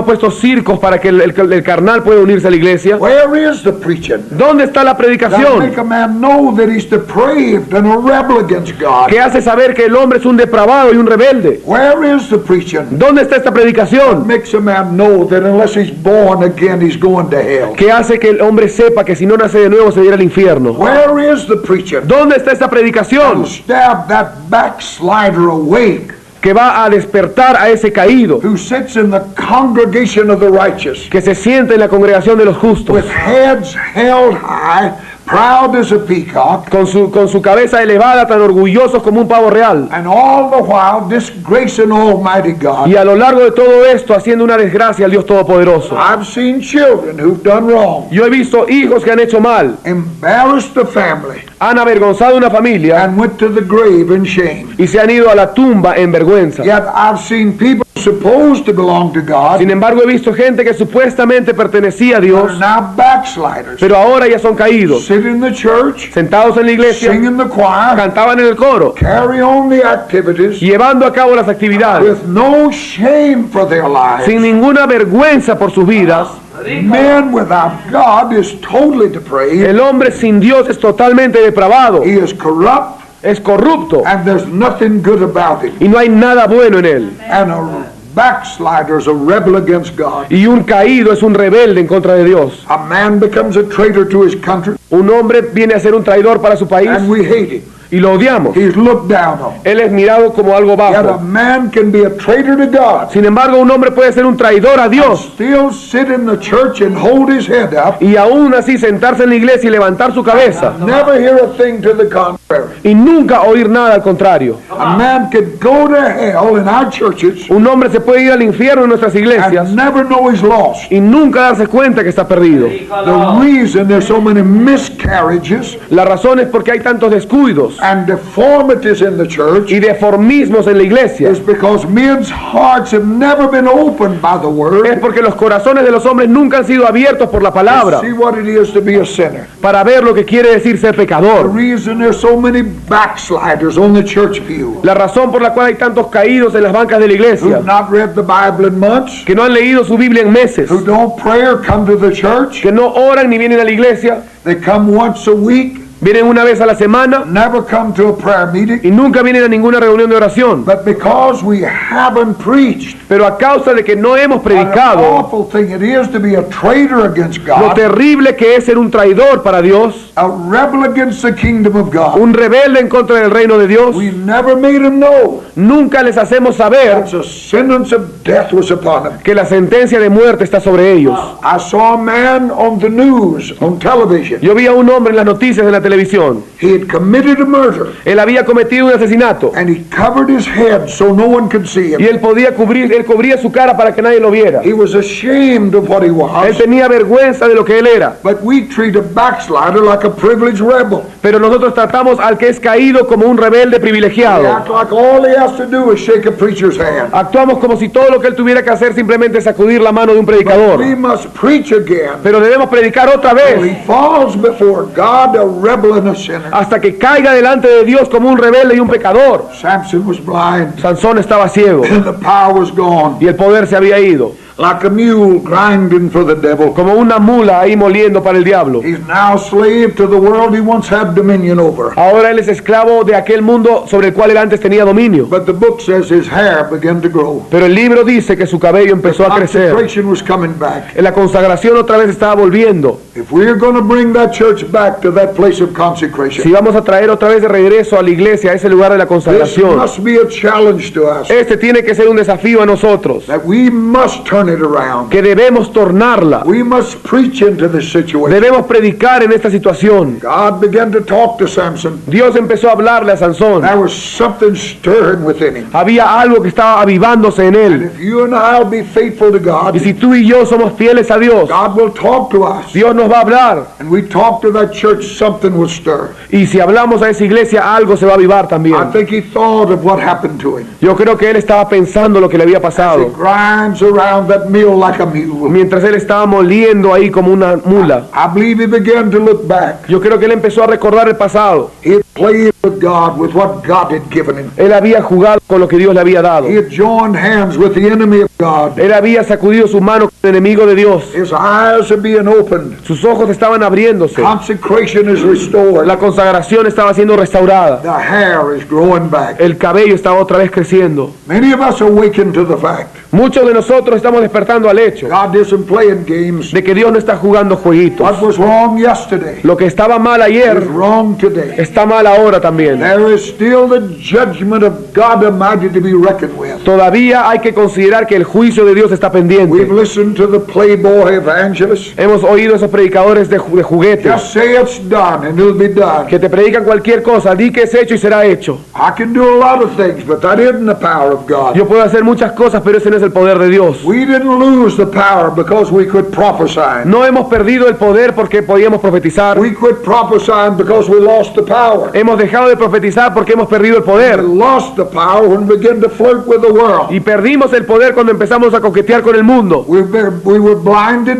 puesto circos para que el carnal pueda unirse a la iglesia. Where is the preaching? ¿Dónde está la That predicación? make a man know that he's depraved and a rebel against God. Que hace saber que el hombre es un depravado y un rebelde. Where is the preaching? ¿Dónde está esta predicación? Makes a man know that unless he's born again, he's going to hell. Que hace que el hombre sepa que si no nace de nuevo se irá al infierno. Where is the preaching? ¿Dónde está esta To predicación? stab that backslider awake. que va a despertar a ese caído, who sits in the congregation of the righteous, que se siente en la congregación de los justos, with heads held high, proud as a peacock, con su cabeza elevada, tan orgullosos como un pavo real, and all the while disgracing Almighty God. y a lo largo de todo esto haciendo una desgracia al Dios Todopoderoso. I've seen children who've done wrong, Yo he visto hijos que han hecho mal, embarrassed the family, han avergonzado una familia and went to the grave in shame. y se han ido a la tumba en vergüenza. Yet I've seen people supposed to belong to God Sin embargo, he visto gente que supuestamente pertenecía a are Dios, now backsliders, pero ahora ya son caídos, sit in the church, sentados en la iglesia, sing in the choir, cantaban en el coro, carry on the activities llevando a cabo las actividades, with no shame for their lives. sin ninguna vergüenza por sus vidas. Man without God is totally depraved. El hombre sin Dios es totalmente depravado, He is corrupt, es corrupto, and there's nothing good about him. y no hay nada bueno en él. And a backslider is a rebel against God. Y un caído es un rebelde en contra de Dios. A man becomes a traitor to his country, Un hombre viene a ser un traidor para su país and we hate him. y lo odiamos. He's looked down on. Él es mirado como algo Yet a bajo. man can be a traitor to God, Sin embargo, un hombre puede ser un traidor a Dios still sit in the church and hold his head up, y aún así sentarse en la iglesia y levantar su cabeza never hear a thing to the contrary. y nunca oír nada al contrario. A man could go to hell in our churches Un hombre se puede ir al infierno en nuestras iglesias and never know he's lost. y nunca darse cuenta que está perdido. The reason there's so many miscarriages La razón es porque hay tantos descuidos and deformities in the church y deformismos en la iglesia. is because men's hearts have never been opened by the Es word porque los corazones de los hombres nunca han sido abiertos por la to palabra see what it is to be a sinner. para ver lo que quiere decir ser The pecador. reason there's so many backsliders on the church pew La razón por la cual hay tantos caídos en las bancas de la iglesia, who've not read the Bible in months, que no han leído su Biblia en meses, who don't pray or come to the church, que no oran ni vienen a la iglesia, they come once a week, vienen una vez a la semana never come to a prayer meeting, y nunca vienen a ninguna reunión de oración. but because we haven't preached, Pero a causa de que no hemos what an predicado awful thing it is to be a traitor against lo God, terrible que es ser un traidor para Dios, a rebel against the kingdom of God. un rebelde en contra del reino de Dios, We never made him know nunca les hacemos saber that the sentence of death was upon him. que la sentencia de muerte está sobre ellos. I saw a man on the news, on television. Yo vi a un hombre en las noticias de la televisión. He had committed a murder, Él había cometido un asesinato and he covered his head so no one could see y him. él cubría su cara para que nadie lo viera. He was ashamed of what he Él was, tenía vergüenza de lo que él era. but we treat a backslider like a privileged rebel. Pero nosotros tratamos al que es caído como un rebelde We privilegiado. act like all he has to do is shake a preacher's hand. Actuamos como si todo lo que él tuviera que hacer simplemente es sacudir la mano de un predicador. We must preach again Pero debemos predicar otra till he vez falls before God, a rebel and a sinner. hasta que caiga delante de Dios como un rebelde y un pecador. Samson was blind, Sansón estaba ciego and the power was gone, y el poder se había ido, like a mule grinding for the devil. como una mula ahí moliendo para el diablo. He's now slave to the world he once had dominion over. Ahora él es esclavo de aquel mundo sobre el cual él antes tenía dominio. But the book says his hair began to grow. Pero el libro dice que su cabello empezó a crecer. Consecration was coming back. La consagración otra vez estaba volviendo. If we're going to bring that church back to that place of consecration, Si vamos a traer otra vez de regreso a la iglesia, a ese lugar de la this consagración, must be a challenge to us, este tiene que ser un desafío a nosotros, that we must turn it around. que debemos tornarla, We must preach into this situation. debemos predicar en esta situación. God began to talk to Samson. Dios empezó a hablarle a Sansón. There was something stirring within him. Había algo que estaba avivándose en And él. if you and I'll be faithful to God, Y si tú y yo somos fieles a Dios, God will talk to us. Dios nos va a hablar. And we talk to that church, something will stir. Y si hablamos a esa iglesia, algo se va a avivar I también. think he thought of what happened to him. Yo creo que él estaba pensando lo que le había He pasado, grinds around that mill like a mule. mientras él estaba moliendo ahí como una mula. I believe he began to look back. Yo creo que él empezó a recordar el pasado. He had played with God, with what God had given him. Él había jugado con lo que Dios le había dado. He had joined hands with the enemy of God. Él había sacudido su mano con el enemigo de Dios. His eyes had been opened. Sus ojos estaban abriéndose. Consecration is restored. La consagración estaba siendo restaurada. The hair is growing back. El cabello estaba otra vez creciendo. Many of us awaken to the fact Muchos de nosotros estamos despertando al hecho God isn't playing games. de que Dios no está jugando jueguitos. What was wrong yesterday Lo que estaba mal ayer is wrong today. está mal ahora también. There is still the judgment of God Almighty to be reckoned with. Todavía hay que considerar que el juicio de Dios está pendiente. We've listened to the Playboy evangelists. Hemos oído esos predicadores de juguetes Just say it's done and it'll be done. que te predican cualquier cosa. Di que es hecho y será hecho. I can do a lot of things, but that isn't the power of God. Yo puedo hacer muchas cosas, pero ese no es el poder de Dios. We didn't lose the power because we could prophesy. No hemos perdido el poder porque podíamos profetizar. We quit prophesying because we lost the power. Hemos dejado de profetizar porque hemos perdido el We poder. lost the power when we began to flirt with the world. Y perdimos el poder cuando empezamos a coquetear con el mundo. We were blinded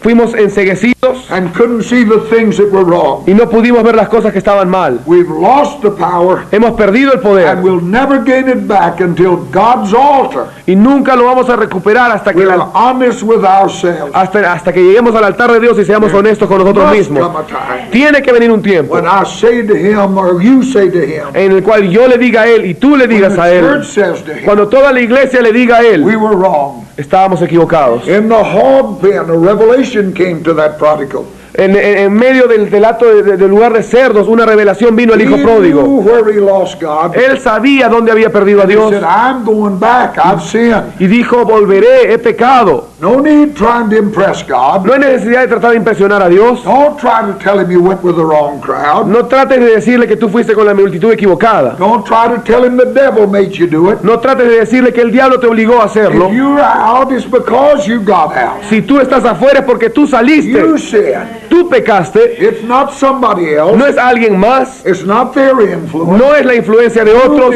Fuimos enceguecidos and couldn't see the things that were wrong. y no pudimos ver las cosas que estaban mal. We've lost the power Hemos perdido el poder and we'll never gain it back until God's altar. y nunca lo vamos a recuperar hasta que, We're honest with ourselves. hasta que lleguemos al altar de Dios y seamos honestos con nosotros Must mismos. come a time Tiene que venir un tiempo when I say to him or you say to him, en el cual yo le diga a él y tú le when digas the a él, church says to him, cuando toda la iglesia le diga a él, we were wrong. estábamos equivocados. In the hog pen, a revelation came to that prodigal. En medio del acto del lugar de cerdos, una revelación vino al He hijo pródigo. knew where he lost God. Él sabía dónde había perdido a He Dios said, I'm going back. I've sinned. y dijo, volveré, he pecado. No need trying to impress God. No hay necesidad de tratar de impresionar a Dios. Don't try to tell him you went with the wrong crowd. No trates de decirle que tú fuiste con la multitud equivocada. Don't try to tell him the devil made you do it. No trates de decirle que el diablo te obligó a hacerlo. If you're out, it's because you got out. Si tú estás afuera es porque tú You saliste, sinned. tú pecaste, It's not somebody else. no es alguien más, It's not their influence. no es la influencia de otros,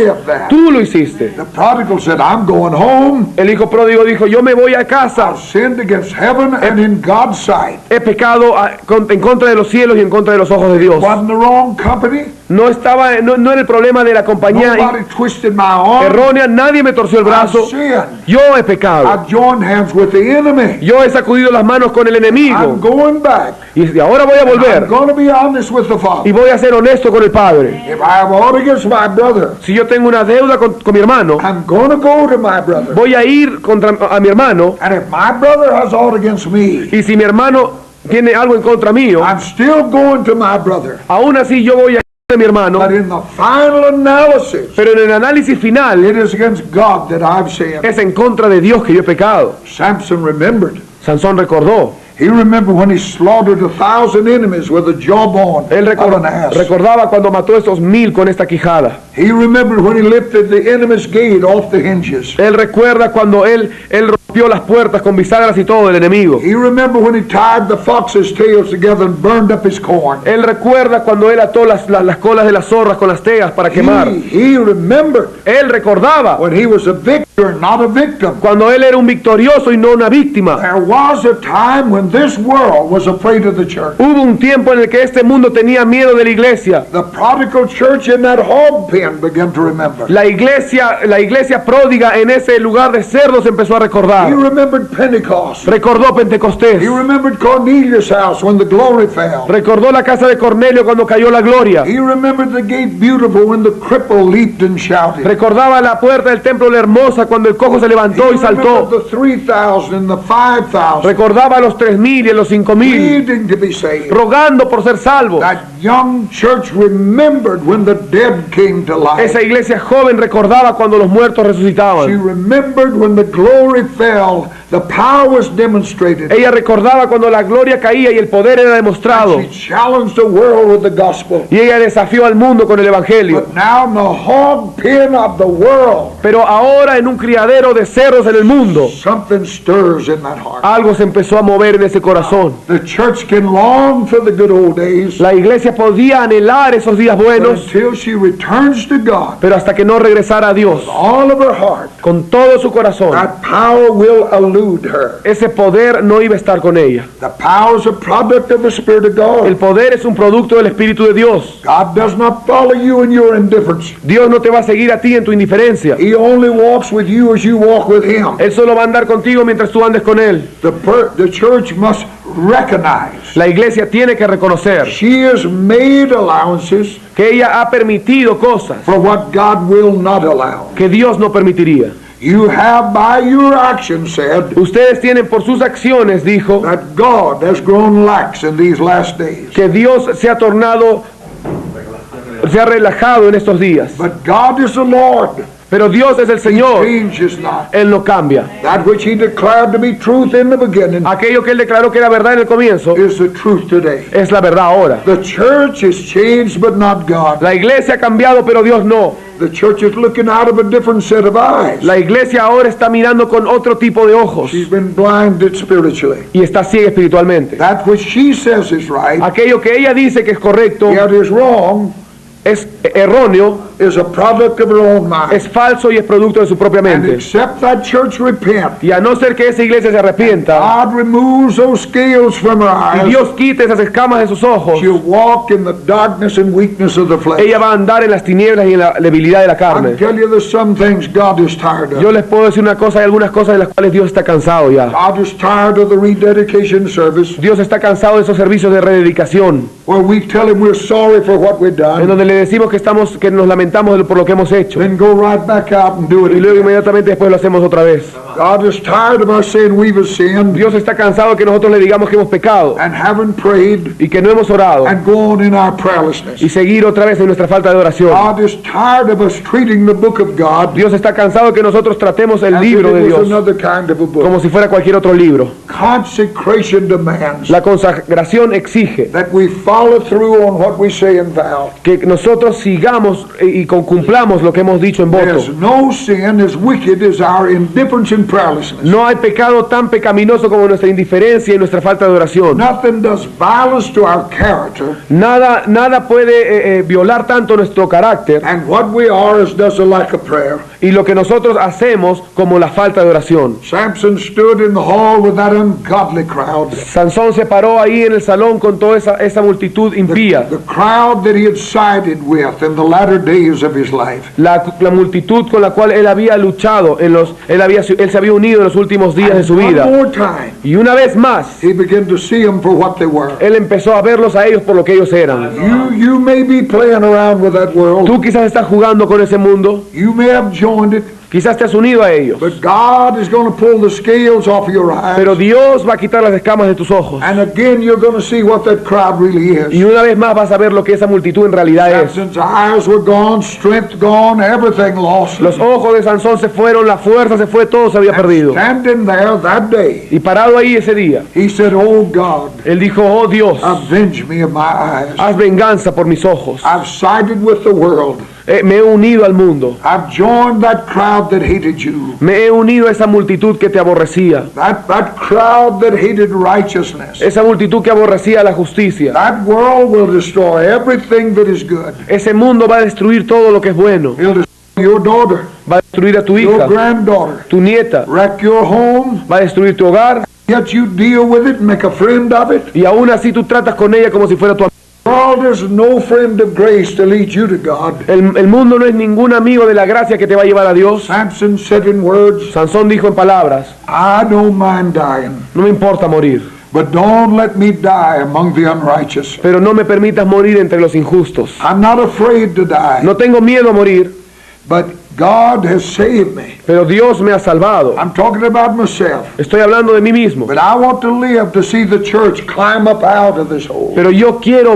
tú lo hiciste. The prodigal said, I'm going home. El hijo pródigo dijo, yo me voy a casa, I've sinned against heaven and in God's sight. he pecado en contra de los cielos y en contra de los ojos de Dios. Wasn't the wrong company. No era el problema de la compañía Nobody twisted my arm. errónea, nadie me torció el I've brazo, sinned. yo he pecado, I've joined hands with the enemy. yo he sacudido las manos con el I'm enemigo going back. y ahora voy a I'm volver going to be honest with the y Father. voy a ser honesto con el Padre. If I have aught against my brother, Si yo tengo una deuda con mi hermano, I'm going to go to my brother. voy a ir a mi hermano, And if my brother has aught against me, y si mi hermano tiene algo en contra mío, I'm still going to my brother. aún así yo voy a ir de mi hermano, But in the final analysis, pero en el análisis final it is against God that I've sinned. es en contra de Dios que yo he pecado. Samson remembered. Sansón recordó, He remembered when he slaughtered 1,000 enemies with a jawbone él of an ass. recordaba cuando mató a esos 1000 con esta quijada. He remembered when he lifted the enemy's gate off the hinges. Él recuerda cuando él rompió las puertas con bisagras y todo del enemigo. He remembered when he tied the fox's tails together and burned up his corn. Él recuerda cuando él ató las colas de las zorras con las teas para quemar. He remembered Él recordaba when he was a victor, not a victim. cuando él era un victorioso y no una víctima. There was a time when this world was afraid of the church. Hubo un tiempo en el que este mundo tenía miedo de la iglesia. The prodigal church in that hog pen began to remember. La iglesia pródiga en ese lugar de cerdos empezó a recordar. He remembered Pentecost. Recordó Pentecostés. He remembered Cornelius' house when the glory fell. Recordó la casa de Cornelio cuando cayó la gloria. He remembered the gate beautiful when the cripple leaped and shouted. Recordaba la puerta del templo la hermosa cuando el cojo se levantó y He remembered saltó. the 3,000 and the 5,000 Recordaba a los 3000 y a los 5000 needing to be saved. rogando por ser salvos. That young church remembered when the dead came to life. Esa iglesia joven recordaba cuando los muertos She resucitaban. remembered when the glory fell, the power was demonstrated. Ella recordaba cuando la gloria caía y el poder era demostrado. She challenged the world with the gospel. Y ella desafió al mundo con el evangelio. But now in the hog pen of the world, Pero ahora en un criadero de cerdos en el mundo, something stirs in that heart. algo se empezó a mover en ese corazón. The church can long for the good old days, La iglesia podía anhelar esos días but buenos, until she returns to God, pero hasta que no regresara a Dios all of her heart, con todo su corazón, that power will elude her. ese poder no iba a estar con ella. The power is a product of the Spirit of God. El poder es un producto del Espíritu de Dios. God does not follow you in your indifference. Dios no te va a seguir a ti en tu indiferencia. He only walks with with you as you walk with him. Él solo va a andar contigo mientras tú andes con Él. The church must recognize La iglesia tiene que reconocer she has made allowances que ella ha permitido cosas for what God will not allow. que Dios no permitiría. You have by your actions said Ustedes tienen por sus acciones, dijo, that God has grown lax in these last days. que Dios se ha relajado en estos días. But God is the Lord. Pero Dios es el He Señor. changes not. Él no cambia. That which he declared to be truth in the beginning Aquello que Él declaró que era verdad en el comienzo is the truth today. es la verdad ahora. The church is changed but not God. La iglesia ha cambiado, pero Dios no. The church is looking out of a different set of eyes. La iglesia ahora está mirando con otro tipo de ojos She's been blinded spiritually. y está ciega espiritualmente. That which she says is right, Aquello que ella dice que es correcto yet is wrong, es erróneo, is a product of her own mind. es falso y es producto de su propia And mente. except that church repent, Y a no ser que esa iglesia se arrepienta God removes those scales from her y eyes, Dios quite esas escamas de sus ojos, she'll walk in the darkness and weakness of the flesh. ella va a andar en las tinieblas y en la debilidad de la I carne. tell you, there's some things God is tired Yo of. les puedo decir una cosa, hay algunas cosas de las cuales Dios está cansado ya. God is tired of the rededication service Dios está cansado de esos servicios de rededicación, where we tell him we're sorry for what we've en done, donde le decimos que nos lamentamos por lo que hemos hecho then go right back out and do it y luego again. inmediatamente después lo hacemos otra vez. God is tired of us saying we've sinned Dios está cansado de que nosotros le digamos que hemos pecado and haven't prayed y que no hemos orado and go on in our y prayerlessness. seguir otra vez en nuestra falta de oración. God is tired of us treating the book of God Dios está cansado de que nosotros tratemos el as if libro de it was Dios another kind of a book. como si fuera cualquier otro libro. Consecration demands La consagración exige that we follow through on what we say and vow. que nosotros sigamos y cumplamos lo que hemos dicho en There's voto. no sin as wicked as our indifference and prayerlessness. No hay pecado tan pecaminoso como nuestra indiferencia y nuestra falta de oración. Nothing does violence to our character, Nada puede violar tanto nuestro carácter and what we are as does a lack of prayer. y lo que nosotros hacemos como la falta de oración. Samson stood in the hall with that ungodly crowd. Sansón se paró ahí en el salón con toda esa multitud impía. The crowd that he had sided with in the latter days of his life. La multitud con la cual él había luchado, él se había unido en los últimos días de su And vida. one more time, Y una vez más, he began to see them for what they were. él empezó a verlos a ellos por lo que ellos eran. You may be playing around with that world. Tú quizás estás jugando con ese mundo, You may have joined it, quizás te has unido a ellos, but God is going to pull the scales off your eyes. pero Dios va a quitar las escamas de tus ojos. And again, you're going to see what that crowd really Y is. una vez más vas a ver lo que esa multitud en realidad es. Samson's eyes were gone, strength gone, everything lost. Los ojos de Sansón se fueron, la fuerza se fue, todo se había perdido. Standing there that day, Y parado ahí ese día, he said, "Oh God, él dijo, oh Dios, avenge me of my eyes. haz venganza por mis ojos. I've sided with the world. Me he unido al mundo. I've joined that crowd that hated you. Me he unido a esa multitud que te aborrecía. That crowd that hated righteousness. Esa multitud que aborrecía la justicia. That world will destroy everything that is good. Ese mundo va a destruir todo lo que es bueno. He'll destroy your daughter, Va a destruir a tu your hija, granddaughter, tu nieta. wreck your home, Va a destruir tu hogar. yet you deal with it, make a friend of it. Y aún así tú tratas con ella como si fuera tu amiga. World is no friend of grace to lead you to God. El mundo no es ningún amigo de la gracia que te va a llevar a Dios. Samson said in words, Sansón dijo en palabras, I don't mind dying, no me importa morir, but don't let me die among the unrighteous. pero no me permitas morir entre los injustos. I'm not afraid to die, No tengo miedo a morir, but God has saved me. pero Dios me ha salvado. I'm talking about myself, Estoy hablando de mí mismo. but I want to live to see the church climb up out of this hole. Pero yo quiero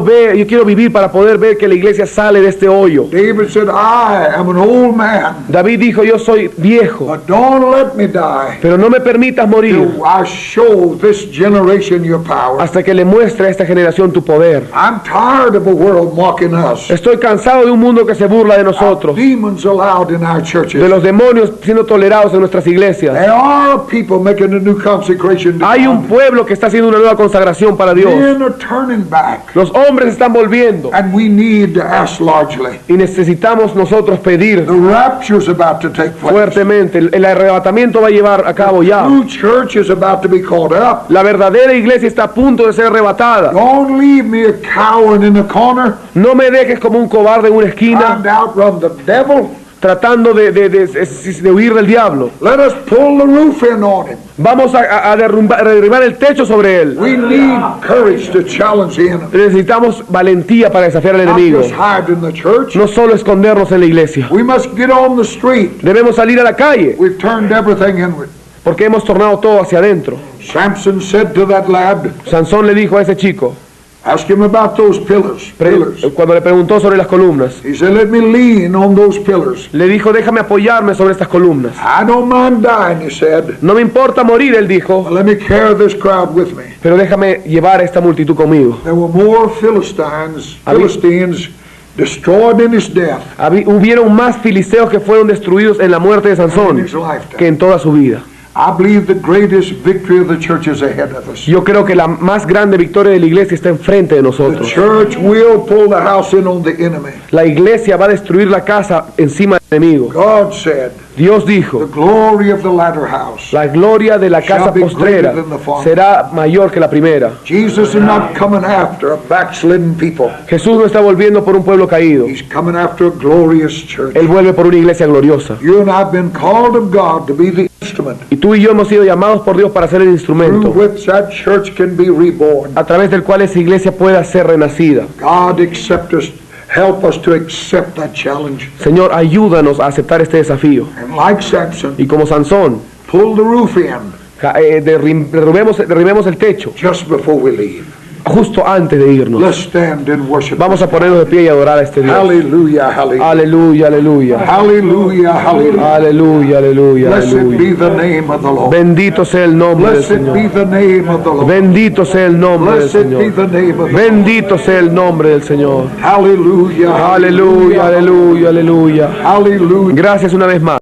vivir para poder ver que la iglesia sale de este hoyo. David said, I am an old man, David dijo, yo soy viejo, but don't let me die pero no me permitas morir till I show this generation your power. hasta que le muestre a esta generación tu poder. I'm tired of a world mocking us. Estoy cansado de un mundo que se burla de nosotros, Demons allowed in our de churches. los demonios siendo tolerados en nuestras iglesias. There are people making a new consecration to Hay un God. pueblo que está haciendo una nueva consagración para Dios. Men are turning back, Los hombres están volviendo and we need to ask largely. y necesitamos nosotros pedir The rapture is about to take place. fuertemente. El arrebatamiento va a llevar a cabo ya. True church is about to be caught up. La verdadera iglesia está a punto de ser arrebatada. Don't leave me a coward in a corner No me dejes como un cobarde en una esquina, trying to outrun the devil. tratando de huir del diablo. Let us pull the roof in on him. Vamos a derribar el techo sobre él. We need courage to challenge the enemy. Necesitamos valentía para desafiar al Not enemigo. just hide in the church. No solo escondernos en la iglesia. We must get on the street. Debemos salir a la calle We've turned everything inward. porque hemos tornado todo hacia adentro. Samson said to that lad, Sansón le dijo a ese chico, ask him about those pillars. cuando le preguntó sobre las columnas, He said, let me lean on those pillars. le dijo, déjame apoyarme sobre estas columnas. I don't mind dying, he said, No me importa morir, él dijo, but let me carry this crowd with me. pero déjame llevar a esta multitud conmigo. There were more Philistines destroyed in his death Hubieron más filisteos que fueron destruidos en la muerte de than in Sansón his lifetime. que en toda su vida. I believe the greatest victory of the church is ahead of us. Yo creo que la más grande victoria de la iglesia está enfrente de The nosotros. church will pull the house in on the enemy. La iglesia va a destruir la casa encima del enemigo. God said, Dios the dijo, glory of the latter house. la gloria de la casa postrera será mayor que la primera. Jesus is not coming after a backslidden people. Jesús no está volviendo por un pueblo caído. He's coming after a glorious church. Él vuelve por una iglesia gloriosa. You and I have been called of God to be the instrument Y tú y yo hemos sido llamados por Dios para ser el through instrumento which that church can be reborn. a través del cual esa iglesia pueda ser renacida. God help us to accept that challenge. Señor, ayúdanos a aceptar este desafío. And like Samson, Y como Sansón, pull the roof in derribemos el techo just before we leave. justo antes de irnos. Let's stand and worship. Vamos a ponernos de pie y adorar a este Dios. Hallelujah, hallelujah. Aleluya, aleluya. Hallelujah, hallelujah. Aleluya, aleluya, Blessed aleluya. be the name of the Lord. Bendito sea el nombre del Blessed Señor. be the name of the Lord. Bendito sea el nombre del Blessed be Señor. the name of the Lord. Bendito sea el nombre del Señor. Hallelujah, Aleluya, aleluya, aleluya. hallelujah. Gracias una vez más.